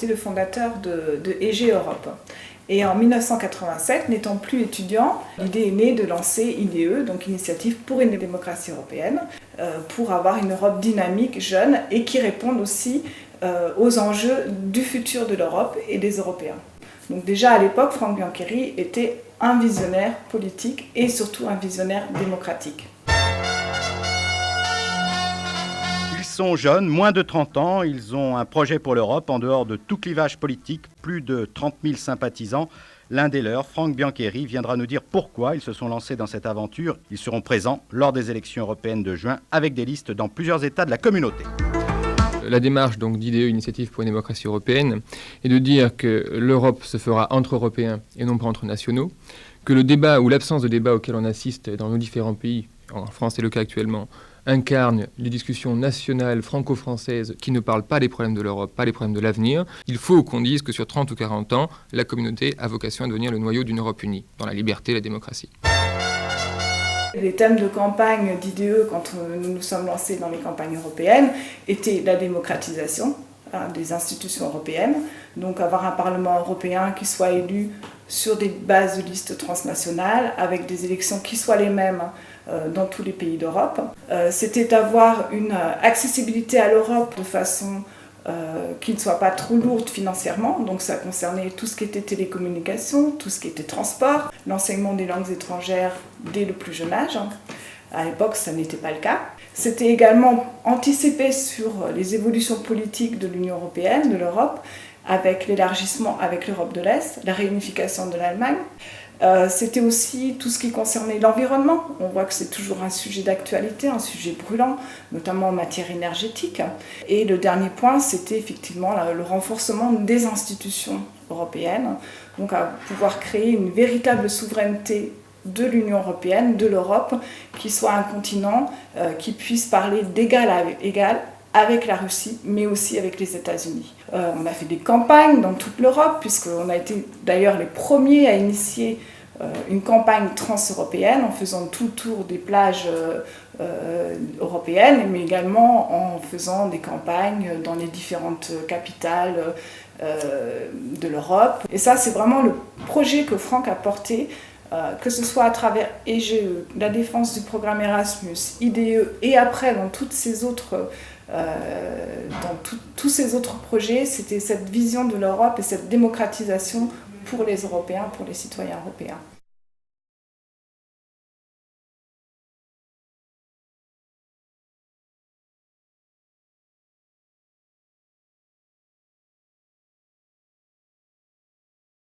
c'était le fondateur de EG Europe. Et en 1987, n'étant plus étudiant, l'idée est née de lancer IDE, donc Initiative pour une démocratie européenne, pour avoir une Europe dynamique, jeune et qui réponde aussi aux enjeux du futur de l'Europe et des Européens. Donc déjà à l'époque, Franck Biancheri était un visionnaire politique et surtout un visionnaire démocratique. Ils sont jeunes, moins de 30 ans, ils ont un projet pour l'Europe en dehors de tout clivage politique, plus de 30 000 sympathisants. L'un des leurs, Franck Biancheri, viendra nous dire pourquoi ils se sont lancés dans cette aventure. Ils seront présents lors des élections européennes de juin avec des listes dans plusieurs États de la communauté. La démarche donc d'IDE, Initiative pour une démocratie européenne, est de dire que l'Europe se fera entre Européens et non pas entre nationaux, que le débat ou l'absence de débat auquel on assiste dans nos différents pays, en France c'est le cas actuellement, incarne les discussions nationales franco-françaises qui ne parlent pas des problèmes de l'Europe, pas des problèmes de l'avenir. Il faut qu'on dise que sur 30 ou 40 ans, la communauté a vocation à devenir le noyau d'une Europe unie, dans la liberté et la démocratie. Les thèmes de campagne d'IDE, quand nous nous sommes lancés dans les campagnes européennes, étaient la démocratisation des institutions européennes, donc avoir un Parlement européen qui soit élu sur des bases de listes transnationales, avec des élections qui soient les mêmes dans tous les pays d'Europe. C'était avoir une accessibilité à l'Europe de façon qui ne soit pas trop lourde financièrement, donc ça concernait tout ce qui était télécommunications, tout ce qui était transport, l'enseignement des langues étrangères dès le plus jeune âge. À l'époque, ça n'était pas le cas. C'était également anticiper sur les évolutions politiques de l'Union européenne, de l'Europe, avec l'élargissement avec l'Europe de l'Est, la réunification de l'Allemagne. C'était aussi tout ce qui concernait l'environnement. On voit que c'est toujours un sujet d'actualité, un sujet brûlant, notamment en matière énergétique. Et le dernier point, c'était effectivement le renforcement des institutions européennes, donc à pouvoir créer une véritable souveraineté de l'Union européenne, de l'Europe, qui soit un continent qui puisse parler d'égal à égal avec la Russie, mais aussi avec les États-Unis. On a fait des campagnes dans toute l'Europe, puisqu'on a été d'ailleurs les premiers à initier une campagne trans-européenne en faisant tout le tour des plages européennes, mais également en faisant des campagnes dans les différentes capitales de l'Europe. Et ça, c'est vraiment le projet que Franck a porté, que ce soit à travers EGE, la défense du programme Erasmus, IDE, et après dans toutes ces autres tous ces autres projets, c'était cette vision de l'Europe et cette démocratisation pour les Européens, pour les citoyens européens.